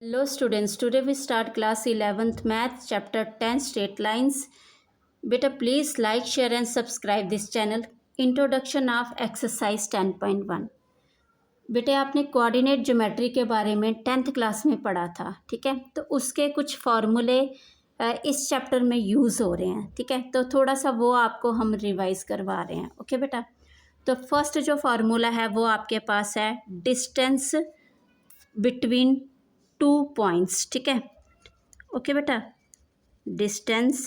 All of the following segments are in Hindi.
Hello students, today we start class 11th math chapter 10 straight lines. Beta please like, share and subscribe this channel. Introduction of exercise 10.1. बेटे आपने कोऑर्डिनेट ज्योमेट्री के बारे में 10th क्लास में पढ़ा था, ठीक है। तो उसके कुछ फॉर्मूले इस चैप्टर में यूज़ हो रहे हैं, ठीक है। तो थोड़ा सा वो आपको हम रिवाइज करवा रहे हैं, ओके बेटा। तो फर्स्ट जो फार्मूला है वो आपके पास है डिस्टेंस बिटवीन टू पॉइंट्स, ठीक है। ओके बेटा, distance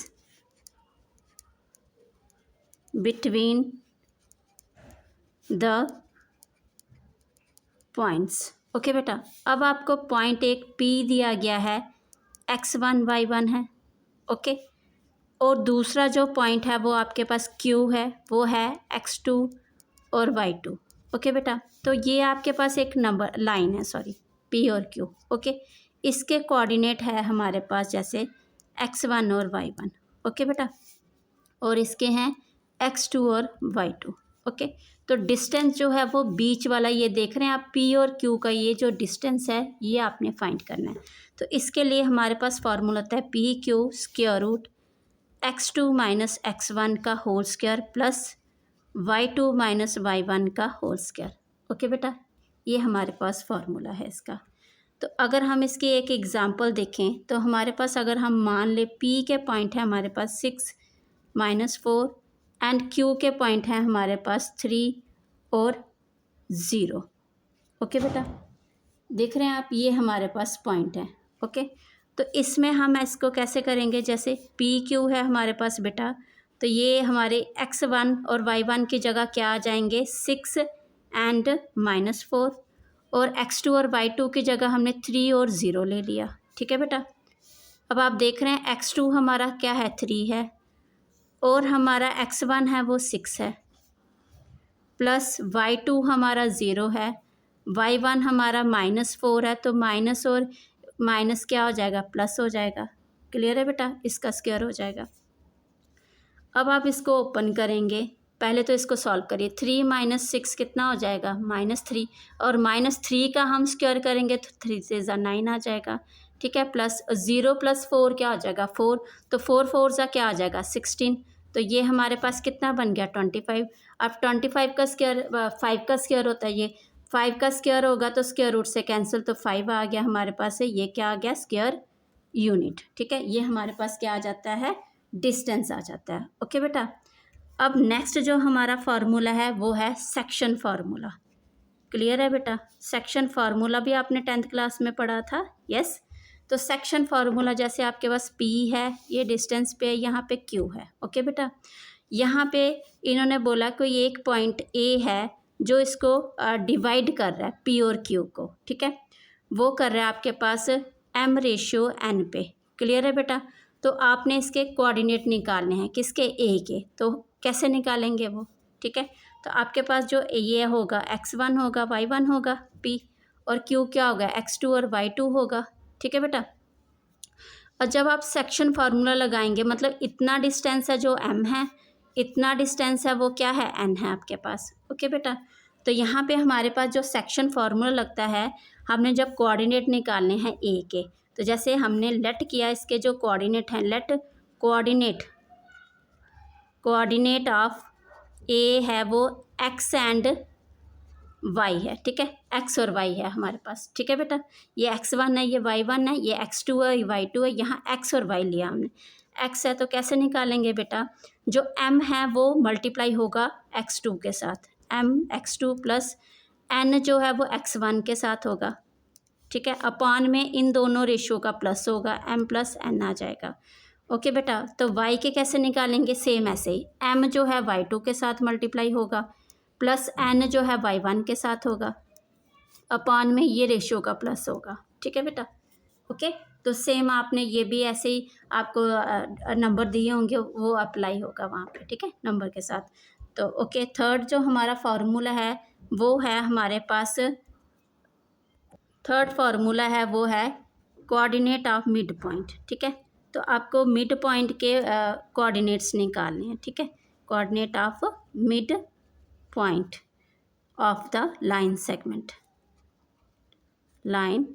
between the points. Okay बेटा, अब आपको पॉइंट एक P दिया गया है, x1 y1 है, ओके। और दूसरा जो पॉइंट है वो आपके पास Q है, वो है x2 और y2। ओके बेटा, तो ये आपके पास एक नंबर लाइन है, सॉरी, P और Q, ओके। इसके कोऑर्डिनेट है हमारे पास जैसे x1 और y1, ओके बेटा, और इसके हैं x2 और y2, ओके। तो डिस्टेंस जो है वो बीच वाला ये देख रहे हैं आप, P और Q का ये जो डिस्टेंस है ये आपने फाइंड करना है। तो इसके लिए हमारे पास फॉर्मूला होता है PQ square root x2 minus x1 का whole square plus y2 minus y1 का होल स्क्वायर, ओके बेटा। ये हमारे पास फॉर्मूला है इसका। तो अगर हम इसकी एक एग्जांपल देखें तो हमारे पास अगर हम मान ले P के पॉइंट है हमारे पास 6 माइनस 4 एंड Q के पॉइंट है हमारे पास 3 और 0, ओके बेटा। देख रहे हैं आप, ये हमारे पास पॉइंट है, ओके। तो इसमें हम इसको कैसे करेंगे, जैसे PQ है हमारे पास बेटा, तो ये हमारे x1 और y1 की जगह क्या आ जाएंगे, 6 एंड -4, और x2 और y2 की जगह हमने 3 और 0 ले लिया, ठीक है बेटा। अब आप देख रहे हैं x2 हमारा क्या है, 3 है, और हमारा x1 है वो 6 है, प्लस y2 हमारा 0 है, y1 हमारा -4 है, तो माइनस और माइनस क्या हो जाएगा, प्लस हो जाएगा। क्लियर है बेटा, इसका स्क्वायर हो जाएगा। अब आप इसको ओपन करेंगे, पहले तो इसको सॉल्व करिए। 3 माइनस 6 कितना हो जाएगा, -3, और -3 का हम स्क्वायर करेंगे तो 3 से 9 आ जाएगा, ठीक है। प्लस 0 प्लस 4 क्या हो जाएगा, 4, तो 4 4 सा क्या आ जाएगा, 16। तो ये हमारे पास कितना बन गया, 25। अब 25 का स्क्वायर 5 का स्क्वायर होता है, ये 5 का स्क्वायर होगा तो स्क्वायर रूट से कैंसिल, तो 5 आ गया हमारे पास है, ये क्या आ गया, स्क्वायर यूनिट, ठीक है। ये हमारे पास क्या आ जाता है, डिस्टेंस आ जाता है, ओके बेटा। अब नेक्स्ट जो हमारा फार्मूला है वो है सेक्शन फार्मूला। क्लियर है बेटा, सेक्शन फार्मूला भी आपने 10th क्लास में पढ़ा था, यस। तो सेक्शन फार्मूला जैसे आपके पास P है, ये डिस्टेंस पे है, यहाँ पे Q है, ओके बेटा। यहाँ पे इन्होंने बोला कोई एक पॉइंट A है जो इसको डिवाइड कर रहा है P और Q को, ठीक है। वो कर रहा है आपके पास m/n पे। क्लियर है बेटा। तो आपने इसके कोऑर्डिनेट निकालने हैं, किसके, A के। तो कैसे निकालेंगे वो, ठीक है। तो आपके पास जो ये होगा x1 होगा, y1 होगा P, और Q क्या होगा, x2 और y2 होगा, ठीक है बेटा। और जब आप सेक्शन फार्मूला लगाएंगे, मतलब इतना डिस्टेंस है जो m है, इतना डिस्टेंस है वो क्या है, n है आपके पास, ओके बेटा। तो यहाँ पे हमारे पास जो सेक्शन फार्मूला लगता है, हमने जब कोऑर्डिनेट निकालने हैं A के, तो जैसे हमने लेट किया, इसके जो कोऑर्डिनेट हैं, लेट कोऑर्डिनेट ऑफ A है वो x एंड y है, ठीक है। x और y है हमारे पास, ठीक है बेटा। ये x1 है, ये y1 है, ये x2 है, ये y2 है, यहाँ x और y लिया हमने। x है तो कैसे निकालेंगे बेटा, जो m है वो मल्टीप्लाई होगा x2 के साथ, m x2 प्लस n जो है वो x1 के साथ होगा, ठीक है। अपॉन में इन दोनों रेशियो का प्लस होगा, m प्लस n आ जाएगा, ओके बेटा। तो y के कैसे निकालेंगे, सेम ऐसे ही, m जो है y2 के साथ मल्टीप्लाई होगा, प्लस n जो है y1 के साथ होगा, अपॉन में ये रेशियो का प्लस होगा, ठीक है बेटा, ओके। तो सेम आपने ये भी ऐसे ही आपको नंबर दिए होंगे, वो अप्लाई होगा वहाँ पे, ठीक है, नंबर के साथ। तो ओके, थर्ड जो हमारा फार्मूला है वो है हमारे पास, थर्ड फार्मूला है वो है कोऑर्डिनेट ऑफ मिड पॉइंट, ठीक है। तो आपको मिड पॉइंट के कोऑर्डिनेट्स निकालने हैं, ठीक है। Coordinate of mid point of the line segment, line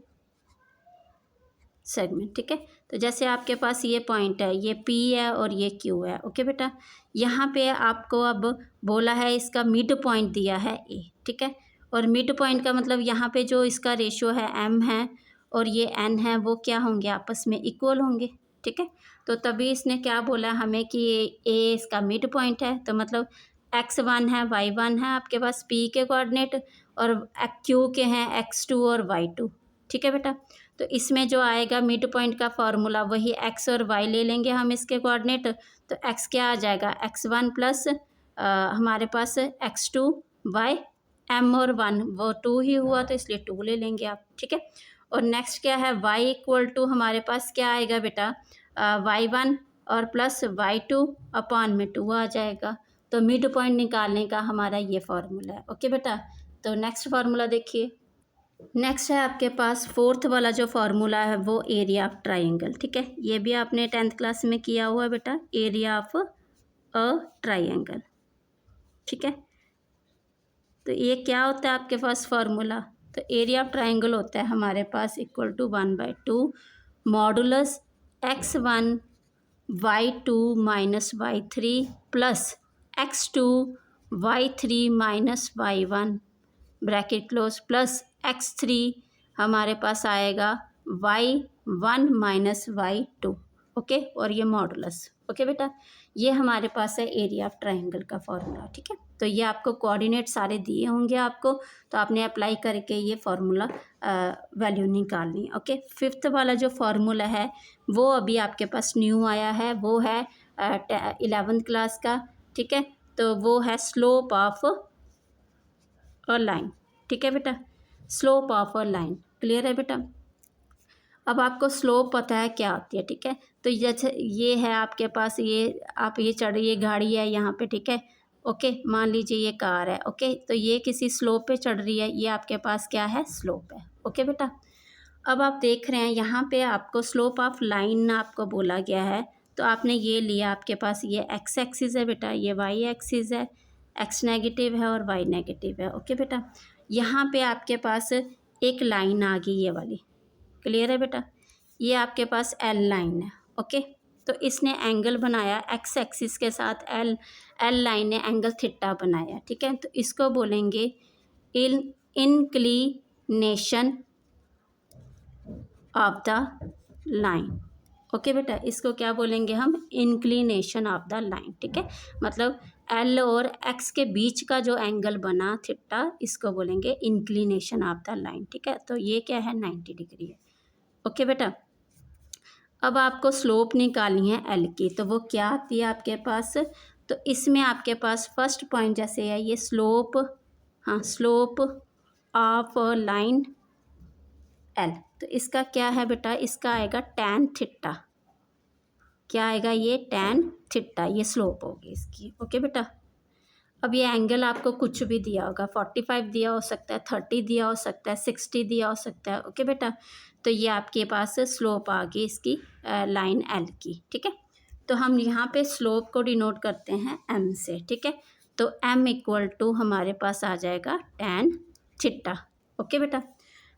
segment, ठीक है। तो जैसे आपके पास ये पॉइंट है, ये P है और ये Q है, ओके बेटा। यहाँ पे आपको अब बोला है इसका मिड पॉइंट दिया है A, ठीक है। और मिड पॉइंट का मतलब यहाँ पे जो इसका रेशियो है M है और ये N है, वो क्या होंगे, आपस में इक्वल होंगे, ठीक है। तो तभी इसने क्या बोला हमें कि A इसका मिड पॉइंट है, तो मतलब x1 है, y1 है आपके पास P के कोऑर्डिनेट और Q के हैं x2 और y2, ठीक है बेटा। तो इसमें जो आएगा मिड पॉइंट का फॉर्मूला वही x और y ले लेंगे हम इसके कोऑर्डिनेट, तो x क्या आ जाएगा, x1 प्लस हमारे पास x2 y m और 1 वो 2 ही हुआ तो इसलिए 2 ले लेंगे आप, ठीक है। और नेक्स्ट क्या है, y इक्वल टू हमारे पास क्या आएगा बेटा, y1 और प्लस y2 अपॉन में 2 आ जाएगा। तो मिड पॉइंट निकालने का हमारा ये फार्मूला है, ओके बेटा। तो नेक्स्ट फार्मूला देखिए, नेक्स्ट है आपके पास फोर्थ वाला जो फार्मूला है वो एरिया ऑफ ट्राइंगल, ठीक है। ये भी आपने 10th क्लास में किया हुआ है बेटा, एरिया ऑफ अ ट्राइंगल, ठीक है। तो ये क्या होता है आपके पास फार्मूला, तो एरिया ऑफ ट्राइंगल होता है हमारे पास equal to 1/2 modulus x1 y2 minus y3 plus x2 y3 minus y1 bracket close plus x3 हमारे पास आएगा y1 माइनस y2, ओके। और ये मॉडुलस, ओके बेटा। ये हमारे पास है एरिया ऑफ ट्राइंगल का फॉर्मूला, ठीक है। तो ये आपको कोऑर्डिनेट सारे दिए होंगे आपको, तो आपने अप्लाई करके ये फार्मूला वैल्यू निकालनी, ओके। फिफ्थ वाला जो फार्मूला है वो अभी आपके पास न्यू आया है, वो है 11th क्लास का, ठीक है। तो वो है स्लोप ऑफ अ लाइन, ठीक है बेटा, slope of a line, clear है बेटा। अब आपको स्लोप पता है क्या होती है, ठीक है। तो जैसे ये है आपके पास, ये आप ये चढ़, ये गाड़ी है यहाँ पे, ठीक है, ओके। मान लीजिए ये कार है, ओके। तो ये किसी स्लोप पे चढ़ रही है, ये आपके पास क्या है, स्लोप है, ओके बेटा। अब आप देख रहे हैं यहाँ पे आपको स्लोप ऑफ लाइन आपको बोला गया है, तो आपने ये लिया, आपके पास ये x एक्सिस है बेटा, ये y एक्सिस है, x नेगेटिव है और y नेगेटिव है, ओके बेटा। यहाँ पे आपके पास एक लाइन आ गई ये वाली, क्लियर है बेटा। ये आपके पास L लाइन है, ओके। तो इसने एंगल बनाया x एक्सिस के साथ, L लाइन ने एंगल थीटा बनाया, ठीक है। तो इसको बोलेंगे inclination of the line, okay बेटा। इसको क्या बोलेंगे हम, इंक्लिनेशन ऑफ द लाइन, ठीक है। मतलब L और X के बीच का जो एंगल बना थीटा, इसको बोलेंगे इंक्लिनेशन ऑफ द लाइन, ठीक है। तो ये क्या है, 90 डिग्री है, ओके बेटा। अब आपको स्लोप निकालनी है L की, तो वो क्या आती है आपके पास, तो इसमें आपके पास फर्स्ट पॉइंट जैसे है ये स्लोप, हाँ, स्लोप ऑफ लाइन L, तो इसका क्या है बेटा, इसका आएगा tan थीटा, क्या आएगा, ये tan थीटा, ये स्लोप होगी इसकी, ओके बेटा। अब ये एंगल आपको कुछ भी दिया होगा, 45 दिया हो सकता है, 30 दिया हो सकता है, 60 दिया हो सकता है, ओके बेटा। तो ये आपके पास स्लोप आ गई इसकी लाइन L की, ठीक है। तो हम यहाँ पे स्लोप को डिनोट करते हैं M से, ठीक है। तो M इक्वल टू हमारे पास आ जाएगा tan थीटा, ओके बेटा।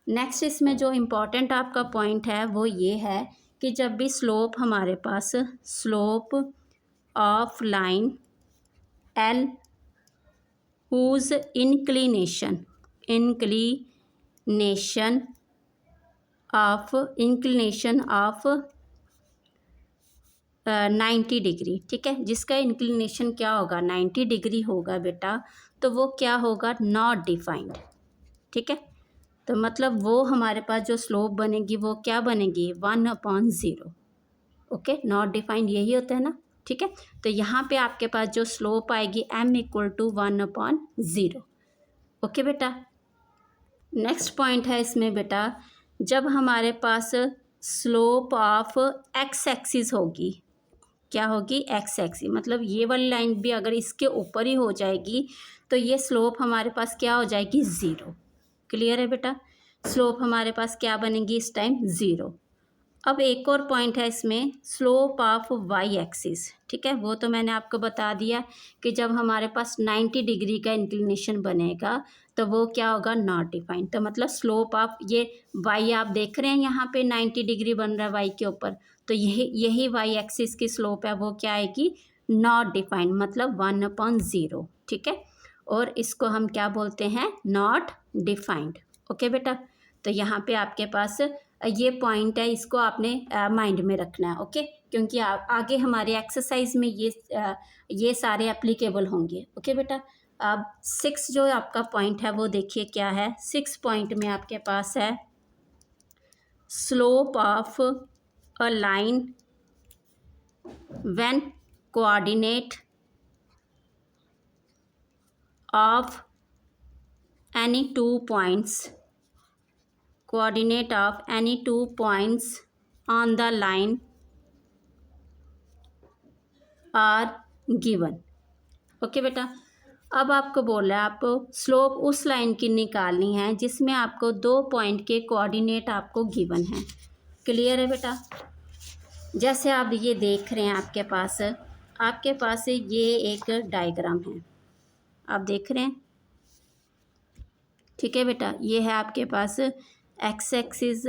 नेक्स्ट इसमें जो इम्पोर्टेंट आपका पॉइंट है वो ये है कि जब भी स्लोप हमारे पास, slope of line L whose inclination of 90 degree, ठीक है, जिसका इंक्लिनेशन क्या होगा, 90 डिग्री होगा बेटा, तो वो क्या होगा, नॉट डिफाइंड, ठीक है। तो मतलब वो हमारे पास जो स्लोप बनेगी वो क्या बनेगी, 1/0, ओके। नॉट डिफाइंड यही होता है ना, ठीक है। तो यहाँ पे आपके पास जो स्लोप आएगी M इक्वल टू 1/0, ओके बेटा। नेक्स्ट पॉइंट है इसमें बेटा, जब हमारे पास स्लोप ऑफ x एक्सिस होगी, क्या होगी, x एक्सिस, मतलब ये वाली लाइन भी अगर इसके ऊपर ही हो जाएगी तो ये स्लोप हमारे पास क्या हो जाएगी, 0, क्लियर है बेटा। स्लोप हमारे पास क्या बनेगी इस टाइम, 0। अब एक और पॉइंट है इसमें, स्लोप ऑफ वाई एक्सिस, ठीक है। वो तो मैंने आपको बता दिया कि जब हमारे पास 90 डिग्री का इंक्लिनेशन बनेगा तो वो क्या होगा, नॉट डिफाइंड। तो मतलब स्लोप ऑफ ये वाई आप देख रहे हैं यहाँ पे 90 डिग्री बन रहा है वाई के ऊपर, तो यही वाई एक्सिस की स्लोप है वो क्या आएगी, नॉट डिफाइंड, मतलब 1/0, ठीक है। और इसको हम क्या बोलते हैं, नॉट डिफाइंड। ओके बेटा, तो यहाँ पे आपके पास ये पॉइंट है, इसको आपने माइंड में रखना है। ओके, क्योंकि आगे हमारे एक्सरसाइज में ये सारे एप्लीकेबल होंगे। ओके बेटा, अब 6 जो आपका पॉइंट है वो देखिए क्या है। 6 पॉइंट में आपके पास है slope of a line when coordinate of any 2 points, coordinate of any 2 points on the line are given। Okay बेटा, अब आपको बोला है आपको स्लोप उस लाइन की निकालनी है जिसमें आपको 2 पॉइंट के कोऑर्डिनेट आपको गिवन है। क्लियर है बेटा, जैसे आप ये देख रहे हैं आपके पास ये एक डायग्राम है, आप देख रहे हैं, ठीक है बेटा। ये है आपके पास एक्स एक्सिस,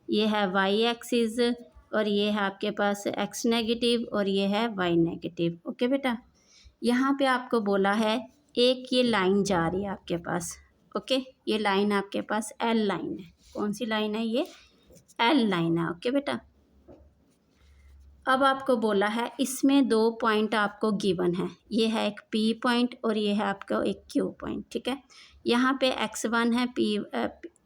ये है वाई एक्सिस, और ये है आपके पास एक्स नेगेटिव, और ये है वाई नेगेटिव। ओके बेटा, यहाँ पे आपको बोला है एक ये लाइन जा रही है आपके पास। ओके, ये लाइन आपके पास एल लाइन है। कौन सी लाइन है ये, एल लाइन है। ओके बेटा, अब आपको बोला है इसमें 2 पॉइंट आपको गिवन है, ये है एक पी पॉइंट और ये है आपका एक क्यू पॉइंट, ठीक है। यहाँ पे x1 है,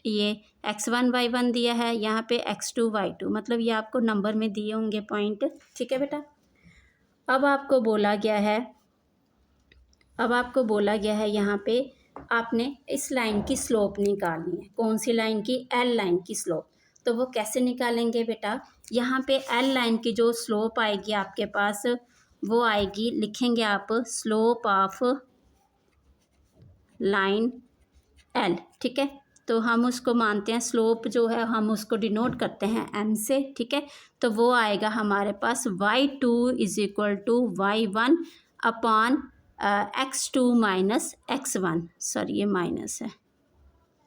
ये x1 y1 दिया है, यहाँ पे x2 y2, मतलब ये आपको नंबर में दिए होंगे पॉइंट, ठीक है बेटा। अब आपको बोला गया है यहाँ पे आपने इस लाइन की स्लोप निकालनी है। कौन सी लाइन की, एल लाइन की स्लोप। तो वो कैसे निकालेंगे बेटा, यहाँ पे एल लाइन की जो स्लोप आएगी आपके पास वो आएगी, लिखेंगे आप स्लोप ऑफ लाइन एल, ठीक है। तो हम उसको मानते हैं स्लोप जो है हम उसको डिनोट करते हैं एम से, ठीक है। तो वो आएगा हमारे पास y2 = y1 upon x2 minus x1, sorry ये माइनस है।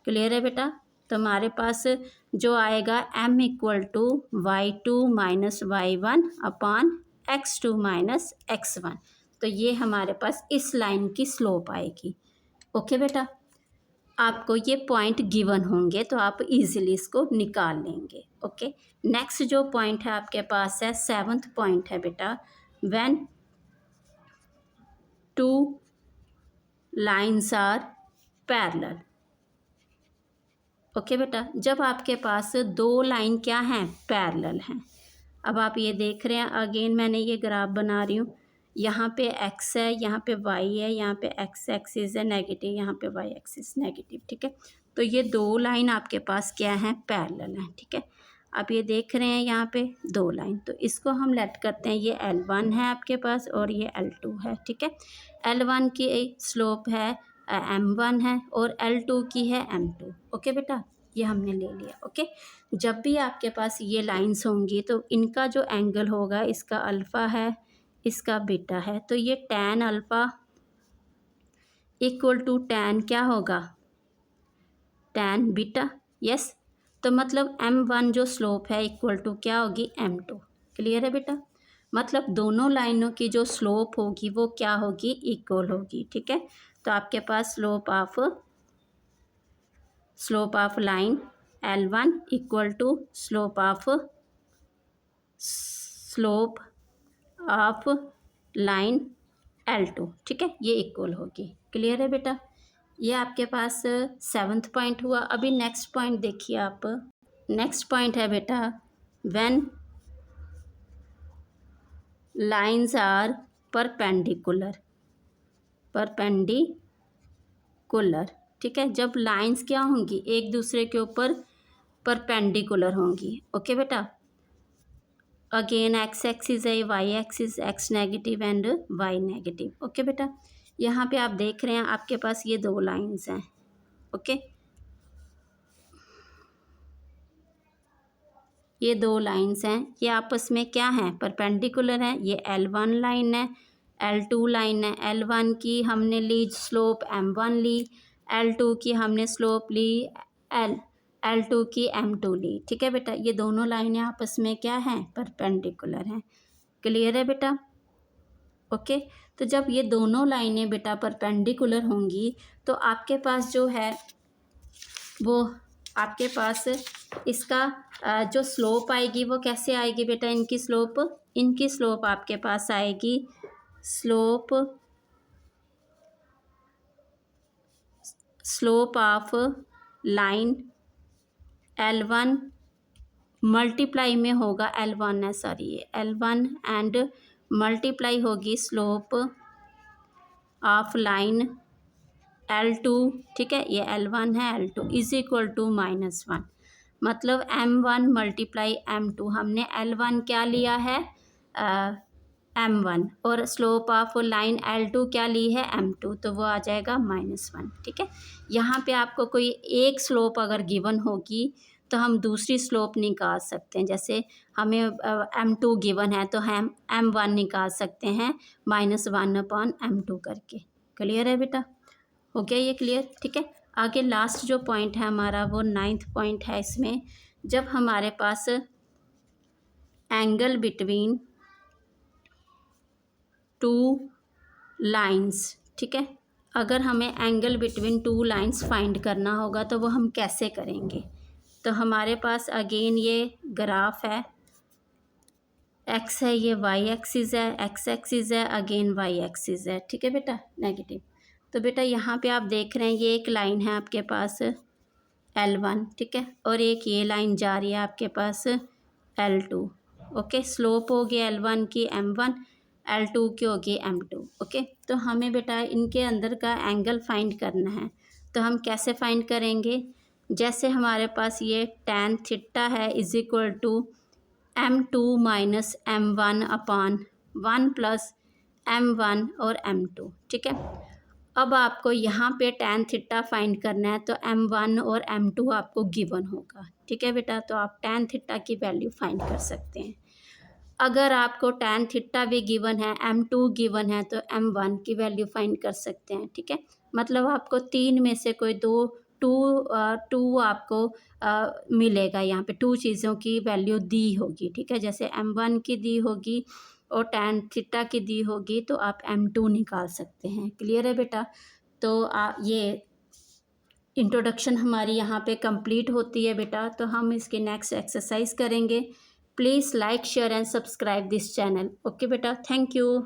क्लियर है बेटा, तो हमारे पास जो आएगा m = y2 minus y1 upon x2 minus x1। तो ये हमारे पास इस लाइन की स्लोप आएगी। ओके बेटा, आपको ये पॉइंट गिवन होंगे तो आप इजीली इसको निकाल लेंगे। ओके, नेक्स्ट जो पॉइंट है आपके पास है 7th पॉइंट है बेटा, when 2 lines are parallel. Okay बेटा, जब आपके पास 2 लाइन क्या हैं, पैरेलल हैं। अब आप ये देख रहे हैं, अगेन मैंने ये ग्राफ बना रही हूँ, यहाँ पे x है, यहाँ पे y है, यहाँ पे x एक्सिस है नेगेटिव, यहाँ पे y एक्सिस नेगेटिव, ठीक है। तो ये 2 लाइन आपके पास क्या है, पैरेलल हैं, ठीक है। आप ये देख रहे हैं यहाँ पे 2 लाइन, तो इसको हम लेट करते हैं, ये L1 है आपके पास और ये L2 है, ठीक है। L1 की स्लोप है m1 है और L2 की है m2। ओके बेटा, ये हमने ले लिया। ओके, जब भी आपके पास ये लाइंस होंगी तो इनका जो एंगल होगा, इसका अल्फ़ा है, इसका बीटा है, तो ये tan अल्फ़ा = tan क्या होगा, tan बीटा। यस, तो मतलब m1 जो स्लोप है इक्वल टू क्या होगी, m2। क्लियर है बेटा, मतलब दोनों लाइनों की जो स्लोप होगी वो क्या होगी, इक्वल होगी, ठीक है। तो आपके पास slope of line L1 = slope of line L2, ठीक है, ये इक्वल होगी। क्लियर है बेटा, ये आपके पास 7th पॉइंट हुआ। अभी नेक्स्ट पॉइंट देखिए आप, नेक्स्ट पॉइंट है बेटा, व्हेन लाइन्स आर परपेंडिकुलर, ठीक है। जब लाइंस क्या होंगी, एक दूसरे के ऊपर परपेंडिकुलर होंगी। ओके बेटा, अगेन एक्स एक्सिस है, Y axis, X negative and Y negative. Okay बेटा, यहाँ पे आप देख रहे हैं आपके पास ये 2 लाइंस हैं। ओके, ये 2 लाइंस हैं, ये आपस में क्या हैं, परपेंडिकुलर हैं। ये L1 लाइन है, L2 लाइन है। L1 की हमने ली स्लोप m1 ली, L2 की हमने स्लोप ली L2 की M2 ली। ठीक है बेटा, ये दोनों लाइनें आपस में क्या हैं, परपेंडिकुलर हैं। क्लियर है बेटा? ओके, तो जब ये दोनों लाइनें बेटा परपेंडिकुलर होंगी तो आपके पास जो है वो आपके पास इसका जो स्लोप आएगी वो कैसे आएगी बेटा, इनकी स्लोप आपके पास आएगी slope of line L1 multiply में होगा L1 है, सॉरी ये L1 एंड मल्टीप्लाई होगी स्लोप ऑफ लाइन L2। ठीक है, ये L1 है, L2 इज इक्वल टू -1, मतलब M1 मल्टीप्लाई M2। हमने L1 क्या लिया है, M1, और स्लोप ऑफ लाइन L2 क्या ली है, M2, तो वो आ जाएगा -1। ठीक है, यहाँ पे आपको कोई एक स्लोप अगर गिवन होगी तो हम दूसरी स्लोप निकाल सकते हैं। जैसे हमें M2 गिवन है तो हम M1 निकाल सकते हैं -1/M2 करके। क्लियर है बेटा? हो गया ये क्लियर? ठीक है, आगे लास्ट जो पॉइंट है हमारा वो 9th पॉइंट है। इसमें जब हमारे पास एंगल बिटवीन टू लाइंस, ठीक है, अगर हमें angle between two lines find करना होगा तो वो हम कैसे करेंगे। तो हमारे पास अगेन ये ग्राफ है, एक्स है, ये वाई एक्सिस है, एक्स एक्सिस है, अगेन वाई एक्सिस है। ठीक है बेटा, नेगेटिव। तो बेटा यहाँ पे आप देख रहे हैं ये एक लाइन है आपके पास L1, ठीक है, और एक ये लाइन जा रही है आपके पास L2। ओके, स्लोप हो गया L1 की M1, L2 की होगी M2। ओके, तो हमें बेटा इनके अंदर का एंगल फाइंड करना है। तो हम कैसे फाइंड करेंगे, जैसे हमारे पास ये tan थीटा है is equal to M2 minus M1/1 plus M1 और M2। ठीक है, अब आपको यहाँ पे tan थीटा फाइंड करना है तो M1 और M2 आपको गिवन होगा। ठीक है बेटा, तो आप tan थीटा की वैल्यू फाइंड कर सकते हैं। अगर आपको tan थीटा भी गिवन है, M2 गिवन है, तो M1 की वैल्यू फाइंड कर सकते हैं। ठीक है, मतलब आपको तीन में से कोई टू आपको मिलेगा। यहाँ पे टू चीज़ों की वैल्यू दी होगी। ठीक है, जैसे M1 की दी होगी और tan थीटा की दी होगी तो आप M2 निकाल सकते हैं। क्लियर है बेटा? तो ये इंट्रोडक्शन हमारी यहाँ पे कंप्लीट होती है बेटा। तो हम इसकी नेक्स्ट एक्सरसाइज करेंगे। Please like share and subscribe this channel. Okay बेटा, थैंक यू।